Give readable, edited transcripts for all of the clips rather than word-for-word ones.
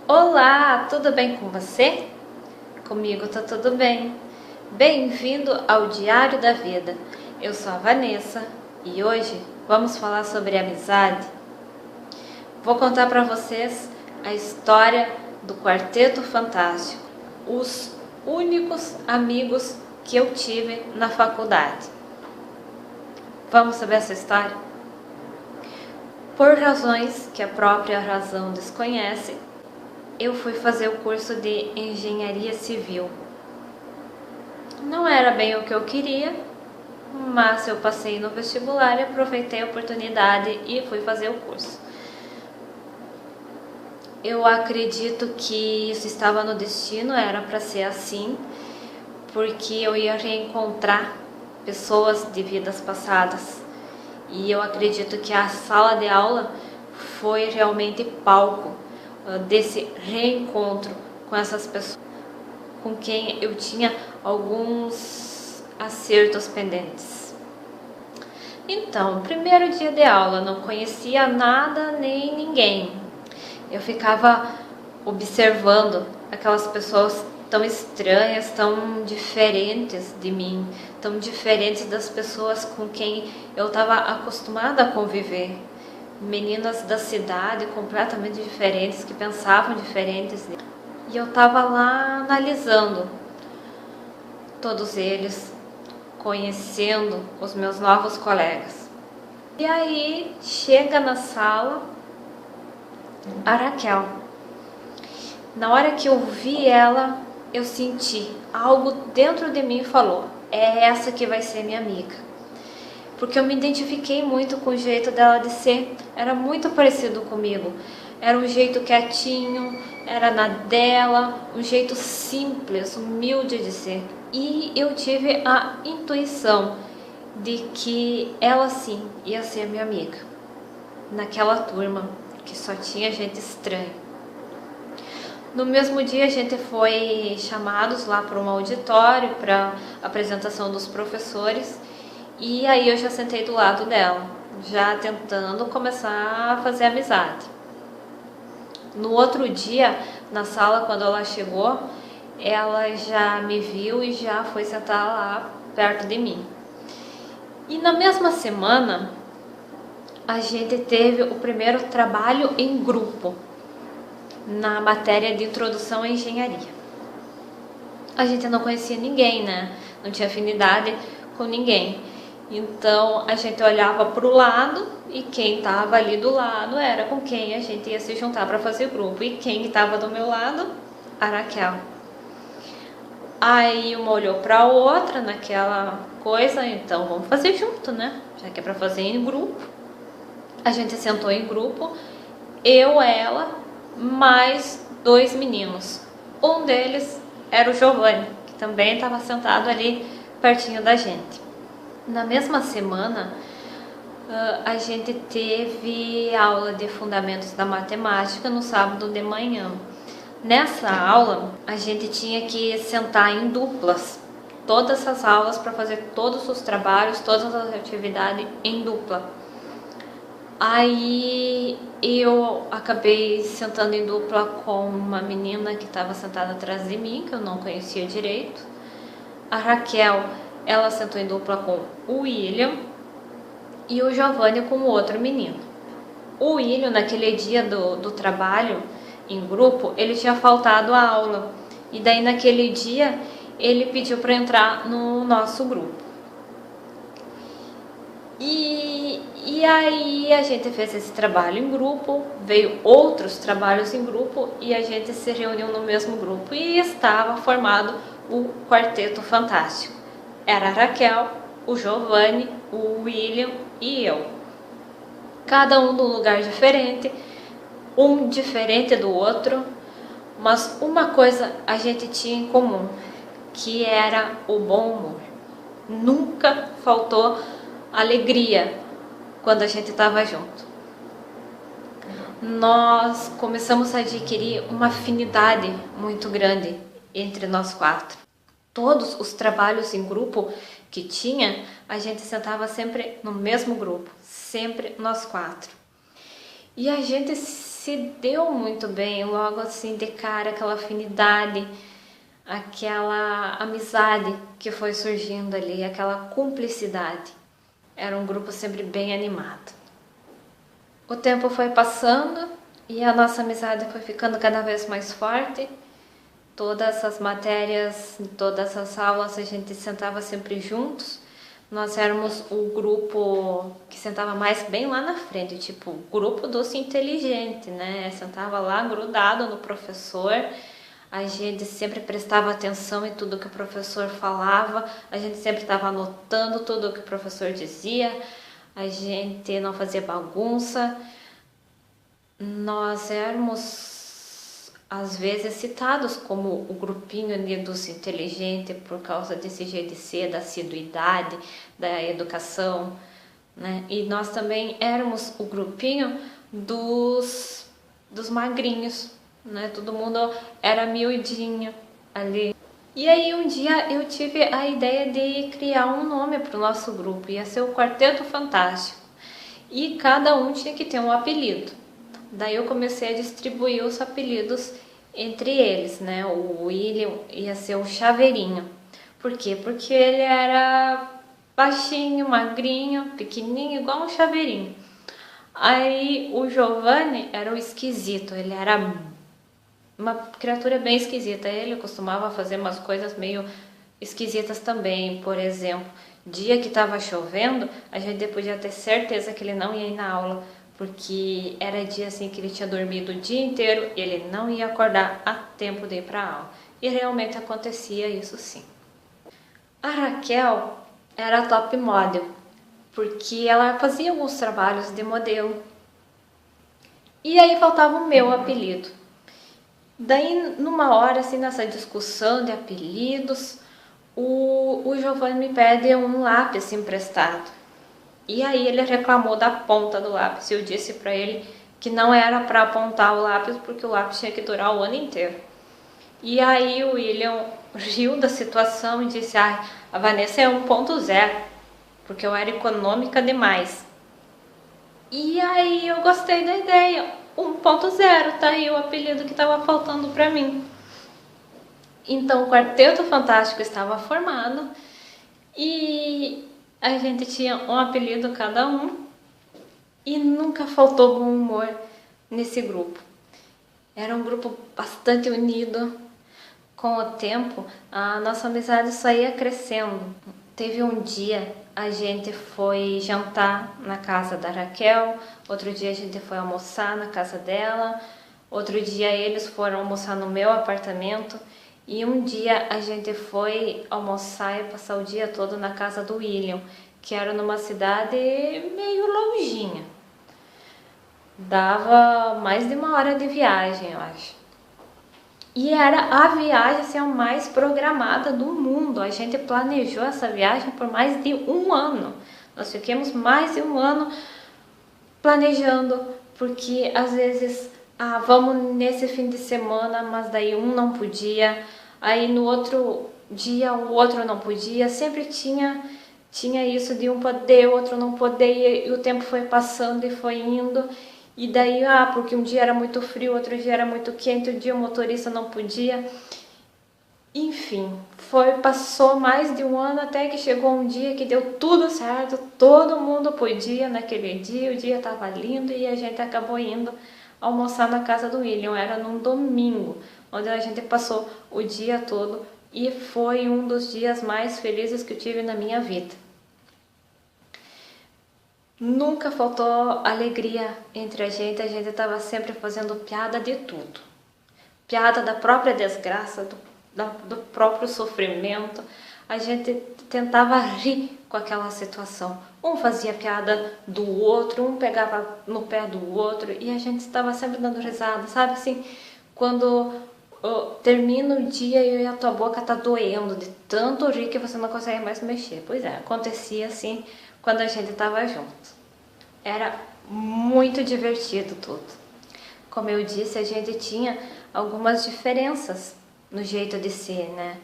Olá, tudo bem com você? Comigo tá tudo bem. Bem-vindo ao Diário da Vida. Eu sou a Vanessa e hoje vamos falar sobre amizade. Vou contar para vocês a história do Quarteto Fantástico, os únicos amigos que eu tive na faculdade. Vamos saber essa história? Por razões que a própria razão desconhece, eu fui fazer o curso de Engenharia Civil. Não era bem o que eu queria, mas eu passei no vestibular e aproveitei a oportunidade e fui fazer o curso. Eu acredito que isso estava no destino, era para ser assim, porque eu ia reencontrar pessoas de vidas passadas. E eu acredito que a sala de aula foi realmente palco desse reencontro com essas pessoas com quem eu tinha alguns acertos pendentes. Então, primeiro dia de aula, não conhecia nada nem ninguém. Eu ficava observando aquelas pessoas tão estranhas, tão diferentes de mim, tão diferentes das pessoas com quem eu estava acostumada a conviver. Meninas da cidade completamente diferentes, que pensavam diferentes. E eu estava lá analisando todos eles, conhecendo os meus novos colegas. E aí chega na sala a Raquel. Na hora que eu vi ela, eu senti algo dentro de mim e falou: é essa que vai ser minha amiga. Porque eu me identifiquei muito com o jeito dela de ser, era muito parecido comigo. Era um jeito quietinho, era na dela, um jeito simples, humilde de ser. E eu tive a intuição de que ela sim ia ser minha amiga. Naquela turma que só tinha gente estranha. No mesmo dia a gente foi chamados lá para um auditório para apresentação dos professores. E aí eu já sentei do lado dela, já tentando começar a fazer amizade. No outro dia, na sala, quando ela chegou, ela já me viu e já foi sentar lá perto de mim. E na mesma semana, a gente teve o primeiro trabalho em grupo, na matéria de Introdução à Engenharia. A gente não conhecia ninguém, né? Não tinha afinidade com ninguém. Então a gente olhava para o lado e quem estava ali do lado era com quem a gente ia se juntar para fazer grupo. E quem estava do meu lado? A Raquel. Aí uma olhou para a outra naquela coisa, então vamos fazer junto, né? Já que é para fazer em grupo. A gente sentou em grupo, eu, ela, mais dois meninos. Um deles era o Giovanni, que também estava sentado ali pertinho da gente. Na mesma semana, a gente teve aula de Fundamentos da Matemática no sábado de manhã. Nessa aula, a gente tinha que sentar em duplas. Todas as aulas para fazer todos os trabalhos, todas as atividades em dupla. Aí eu acabei sentando em dupla com uma menina que estava sentada atrás de mim, que eu não conhecia direito. A Raquel, ela sentou em dupla com o William e o Giovanni com o outro menino. O William, naquele dia do trabalho em grupo, ele tinha faltado a aula. E daí naquele dia ele pediu para entrar no nosso grupo. E aí a gente fez esse trabalho em grupo, veio outros trabalhos em grupo e a gente se reuniu no mesmo grupo. E estava formado o Quarteto Fantástico. Era a Raquel, o Giovanni, o William e eu. Cada um num lugar diferente, um diferente do outro, mas uma coisa a gente tinha em comum, que era o bom humor. Nunca faltou alegria quando a gente estava junto. Nós começamos a adquirir uma afinidade muito grande entre nós quatro. Todos os trabalhos em grupo que tinha, a gente sentava sempre no mesmo grupo, sempre nós quatro. E a gente se deu muito bem, logo assim de cara, aquela afinidade, aquela amizade que foi surgindo ali, aquela cumplicidade. Era um grupo sempre bem animado. O tempo foi passando e a nossa amizade foi ficando cada vez mais forte. Todas as matérias, todas as aulas a gente sentava sempre juntos. Nós éramos o grupo que sentava mais bem lá na frente, tipo, o grupo dos inteligentes, né? Sentava lá grudado no professor. A gente sempre prestava atenção em tudo que o professor falava, a gente sempre estava anotando tudo que o professor dizia, a gente não fazia bagunça. Nós éramos, às vezes, citados como o grupinho ali dos inteligentes por causa desse jeito de ser, da assiduidade, da educação, né? E nós também éramos o grupinho dos magrinhos, né? Todo mundo era miudinho ali. E aí um dia eu tive a ideia de criar um nome para o nosso grupo, ia ser o Quarteto Fantástico. E cada um tinha que ter um apelido. Daí eu comecei a distribuir os apelidos entre eles, né? O William ia ser o Chaveirinho. Por quê? Porque ele era baixinho, magrinho, pequenininho, igual um chaveirinho. Aí o Giovanni era o esquisito, ele era uma criatura bem esquisita. Ele costumava fazer umas coisas meio esquisitas também. Por exemplo, dia que estava chovendo, a gente podia ter certeza que ele não ia ir na aula, porque era dia assim que ele tinha dormido o dia inteiro e ele não ia acordar a tempo de ir para a aula. E realmente acontecia isso sim. A Raquel era top model, porque ela fazia alguns trabalhos de modelo. E aí faltava o meu apelido. Daí, numa hora, assim, nessa discussão de apelidos, o Giovanni me pede um lápis emprestado. E aí ele reclamou da ponta do lápis. Eu disse para ele que não era para apontar o lápis, porque o lápis tinha que durar o ano inteiro. E aí o William riu da situação e disse: "Ah, a Vanessa é 1.0, porque eu era econômica demais." E aí eu gostei da ideia. 1.0, tá aí o apelido que estava faltando para mim. Então o Quarteto Fantástico estava formado e a gente tinha um apelido cada um e nunca faltou bom humor nesse grupo. Era um grupo bastante unido. Com o tempo, a nossa amizade só ia crescendo. Teve um dia, a gente foi jantar na casa da Raquel, outro dia a gente foi almoçar na casa dela, outro dia eles foram almoçar no meu apartamento e um dia a gente foi almoçar e passar o dia todo na casa do William, que era numa cidade meio longinha. Dava mais de 1 hora de viagem, eu acho. E era a viagem assim, a mais programada do mundo. A gente planejou essa viagem por mais de 1 ano. Nós ficamos mais de 1 ano planejando, porque às vezes, vamos nesse fim de semana, mas daí um não podia. Aí no outro dia o outro não podia. Sempre tinha isso de um poder, o outro não poder. E o tempo foi passando e foi indo. E daí, porque um dia era muito frio, outro dia era muito quente, um dia o motorista não podia. Enfim, passou mais de 1 ano até que chegou um dia que deu tudo certo, todo mundo podia naquele dia, o dia estava lindo e a gente acabou indo almoçar na casa do William. Era num domingo, onde a gente passou o dia todo e foi um dos dias mais felizes que eu tive na minha vida. Nunca faltou alegria entre a gente estava sempre fazendo piada de tudo. Piada da própria desgraça, do próprio sofrimento. A gente tentava rir com aquela situação. Um fazia piada do outro, um pegava no pé do outro e a gente estava sempre dando risada, sabe assim? Quando termina o dia e a tua boca tá doendo de tanto rir que você não consegue mais mexer. Pois é, acontecia assim quando a gente estava junto. Era muito divertido tudo. Como eu disse, a gente tinha algumas diferenças no jeito de ser, né?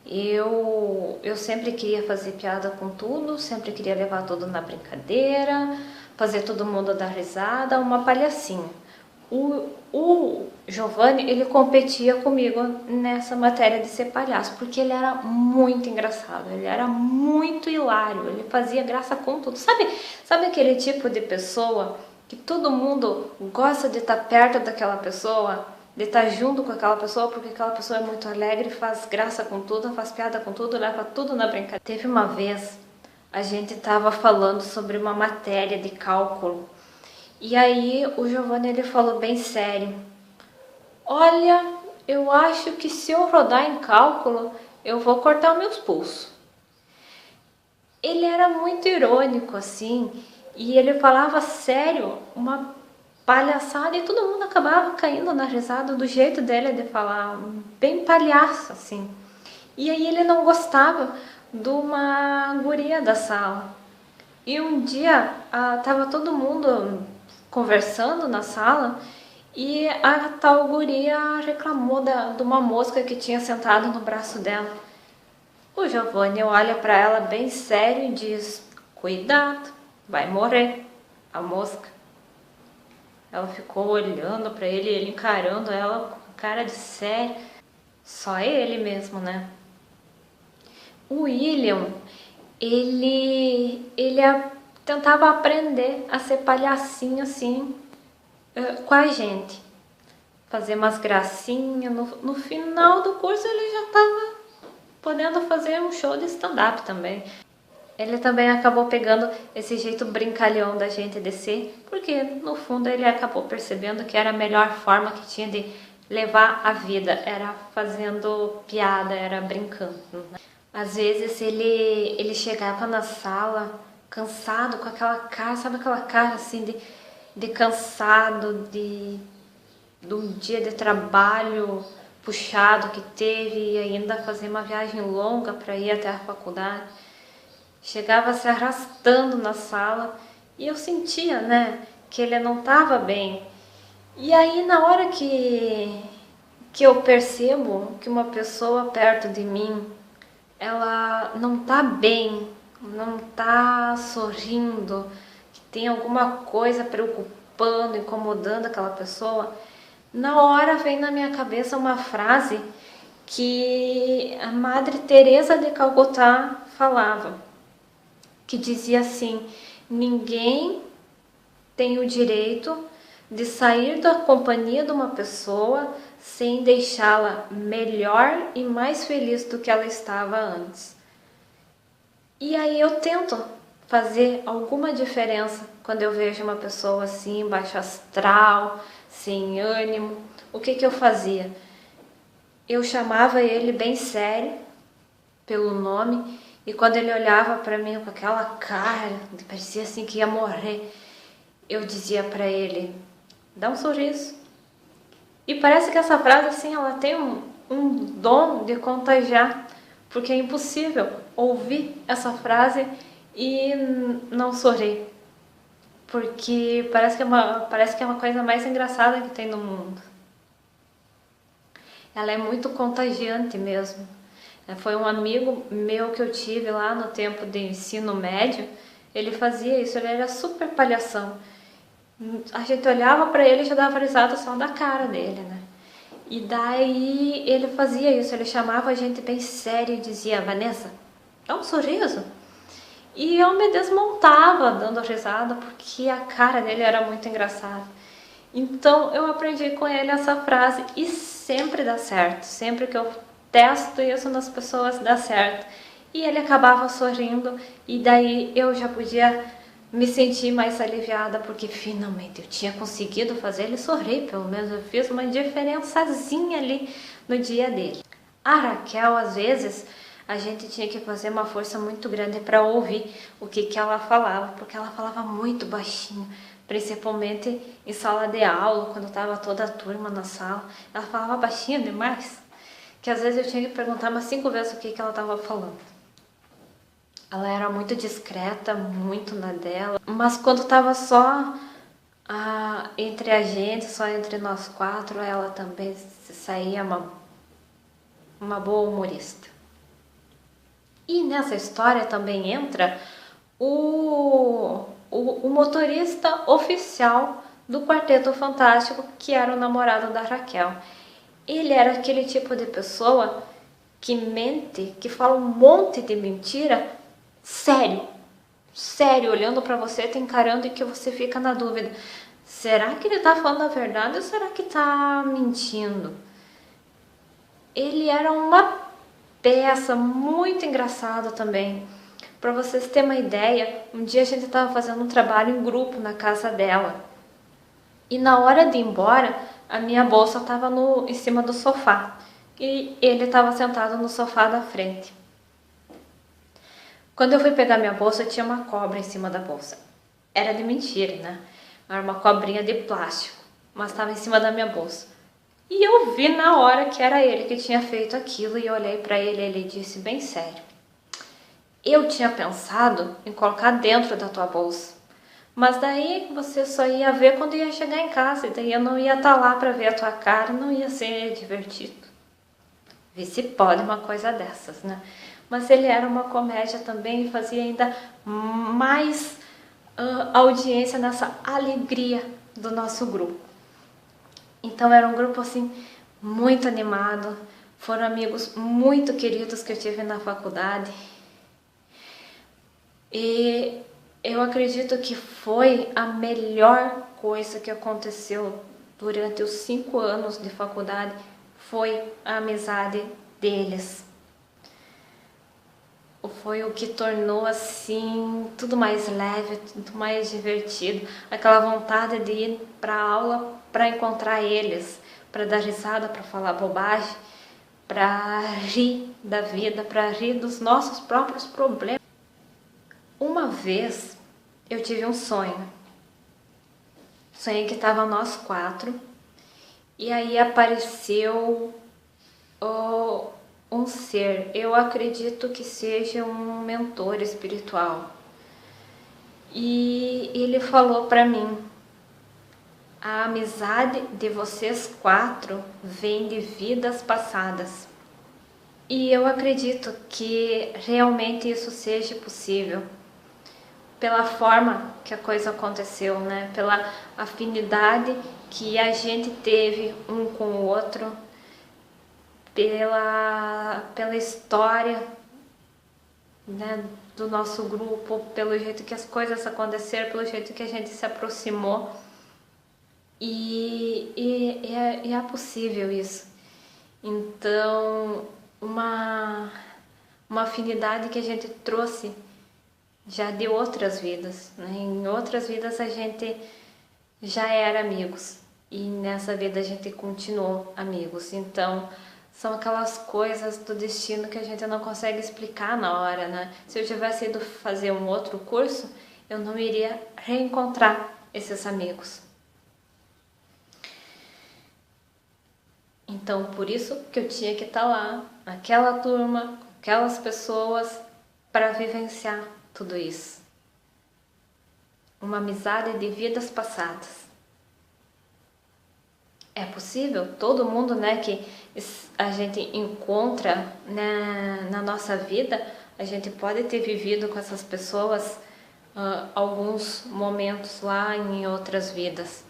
Eu sempre queria fazer piada com tudo, sempre queria levar tudo na brincadeira, fazer todo mundo dar risada, uma palhacinha. O Giovanni, ele competia comigo nessa matéria de ser palhaço, porque ele era muito engraçado, ele era muito hilário, ele fazia graça com tudo. Sabe aquele tipo de pessoa que todo mundo gosta de estar perto daquela pessoa, de estar junto com aquela pessoa, porque aquela pessoa é muito alegre, faz graça com tudo, faz piada com tudo, leva tudo na brincadeira. Teve uma vez, a gente estava falando sobre uma matéria de cálculo, e aí o Giovanni, ele falou bem sério: olha, eu acho que se eu rodar em cálculo, eu vou cortar os meus pulsos. Ele era muito irônico assim, e ele falava sério, uma palhaçada, e todo mundo acabava caindo na risada do jeito dele de falar, bem palhaço assim. E aí ele não gostava de uma guria da sala. E um dia tava todo mundo conversando na sala e a tal guria reclamou de uma mosca que tinha sentado no braço dela. O Giovanni olha para ela bem sério e diz: cuidado, vai morrer a mosca. Ela ficou olhando para ele encarando ela com cara de sério. Só ele mesmo, né? O William, ele tentava aprender a ser palhacinho assim com a gente. Fazer umas gracinhas. No final do curso ele já estava podendo fazer um show de stand-up também. Ele também acabou pegando esse jeito brincalhão da gente de ser, porque no fundo ele acabou percebendo que era a melhor forma que tinha de levar a vida, era fazendo piada, era brincando, né? Às vezes ele chegava na sala cansado, com aquela cara, sabe aquela cara assim de cansado, de um dia de trabalho puxado que teve e ainda fazer uma viagem longa para ir até a faculdade. Chegava se arrastando na sala e eu sentia, né, que ele não estava bem. E aí na hora que eu percebo que uma pessoa perto de mim, ela não tá bem, não tá sorrindo, que tem alguma coisa preocupando, incomodando aquela pessoa, na hora vem na minha cabeça uma frase que a Madre Teresa de Calcutá falava, que dizia assim: ninguém tem o direito de sair da companhia de uma pessoa sem deixá-la melhor e mais feliz do que ela estava antes. E aí eu tento fazer alguma diferença quando eu vejo uma pessoa assim, baixo astral, sem ânimo. O que eu fazia? Eu chamava ele bem sério, pelo nome, e quando ele olhava para mim com aquela cara, parecia assim que ia morrer, eu dizia para ele: dá um sorriso. E parece que essa frase assim, ela tem um dom de contagiar, porque é impossível ouvir essa frase e não sorrir, porque parece que é uma coisa mais engraçada que tem no mundo. Ela é muito contagiante mesmo. Foi um amigo meu que eu tive lá no tempo de ensino médio, ele fazia isso, ele era super palhação. A gente olhava para ele e já dava risada só da cara dele, né? E daí ele fazia isso, ele chamava a gente bem sério e dizia: Vanessa, dá um sorriso. E eu me desmontava dando risada, porque a cara dele era muito engraçada. Então eu aprendi com ele essa frase e sempre dá certo. Sempre que eu testo isso nas pessoas, dá certo. E ele acabava sorrindo e daí eu já podia me sentir mais aliviada, porque finalmente eu tinha conseguido fazer ele sorrir. Pelo menos eu fiz uma diferençazinha ali no dia dele. A Raquel, às vezes, a gente tinha que fazer uma força muito grande para ouvir o que ela falava, porque ela falava muito baixinho, principalmente em sala de aula, quando estava toda a turma na sala. Ela falava baixinho demais, que às vezes eu tinha que perguntar umas 5 vezes o que ela estava falando. Ela era muito discreta, muito na dela, mas quando estava só entre a gente, só entre nós 4, ela também saía uma boa humorista. E nessa história também entra o motorista oficial do Quarteto Fantástico, que era o namorado da Raquel. Ele era aquele tipo de pessoa que mente, que fala um monte de mentira, sério, olhando pra você, te encarando, e que você fica na dúvida. Será que ele tá falando a verdade ou será que tá mentindo? Ele era uma peça muito engraçado também. Para vocês terem uma ideia, um dia a gente estava fazendo um trabalho em grupo na casa dela. E na hora de ir embora, a minha bolsa estava em cima do sofá. E ele estava sentado no sofá da frente. Quando eu fui pegar minha bolsa, tinha uma cobra em cima da bolsa. Era de mentira, né? Era uma cobrinha de plástico, mas estava em cima da minha bolsa. E eu vi na hora que era ele que tinha feito aquilo, e eu olhei para ele e ele disse bem sério: eu tinha pensado em colocar dentro da tua bolsa, mas daí você só ia ver quando ia chegar em casa, e daí eu não ia estar lá para ver a tua cara, não ia ser divertido. Vê se pode uma coisa dessas, né? Mas ele era uma comédia também e fazia ainda mais audiência nessa alegria do nosso grupo. Então era um grupo assim muito animado, foram amigos muito queridos que eu tive na faculdade. E eu acredito que foi a melhor coisa que aconteceu durante os 5 anos de faculdade, foi a amizade deles. Foi o que tornou assim tudo mais leve, tudo mais divertido. Aquela vontade de ir para a aula para encontrar eles, para dar risada, para falar bobagem, para rir da vida, para rir dos nossos próprios problemas. Uma vez eu tive um sonho. Sonhei que estava nós 4 e aí apareceu um ser, eu acredito que seja um mentor espiritual. E ele falou para mim: a amizade de vocês 4 vem de vidas passadas. E eu acredito que realmente isso seja possível, pela forma que a coisa aconteceu, né? Pela afinidade que a gente teve um com o outro, pela história, né, do nosso grupo, pelo jeito que as coisas aconteceram, pelo jeito que a gente se aproximou. E é possível isso. Então, uma afinidade que a gente trouxe já de outras vidas, né? Em outras vidas a gente já era amigos e nessa vida a gente continuou amigos. Então, são aquelas coisas do destino que a gente não consegue explicar na hora, né? Se eu tivesse ido fazer um outro curso, eu não iria reencontrar esses amigos. Então, por isso que eu tinha que estar lá, naquela turma, com aquelas pessoas, para vivenciar tudo isso. Uma amizade de vidas passadas. É possível? Todo mundo, né, que a gente encontra, né, na nossa vida, a gente pode ter vivido com essas pessoas alguns momentos lá em outras vidas.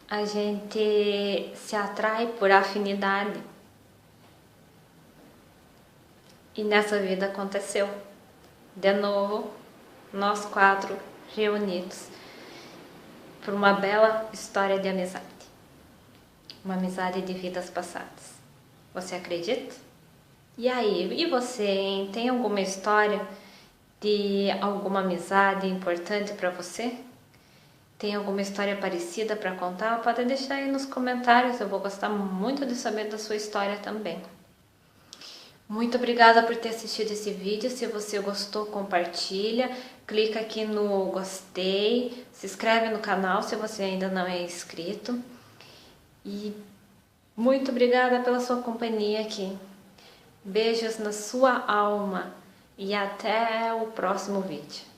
A gente se atrai por afinidade. E nessa vida aconteceu. De novo, nós 4 reunidos por uma bela história de amizade. Uma amizade de vidas passadas. Você acredita? E aí, e você, hein? Tem alguma história de alguma amizade importante para você? Tem alguma história parecida para contar? Pode deixar aí nos comentários, eu vou gostar muito de saber da sua história também. Muito obrigada por ter assistido esse vídeo. Se você gostou, compartilha, clica aqui no gostei, se inscreve no canal se você ainda não é inscrito. E muito obrigada pela sua companhia aqui. Beijos na sua alma e até o próximo vídeo.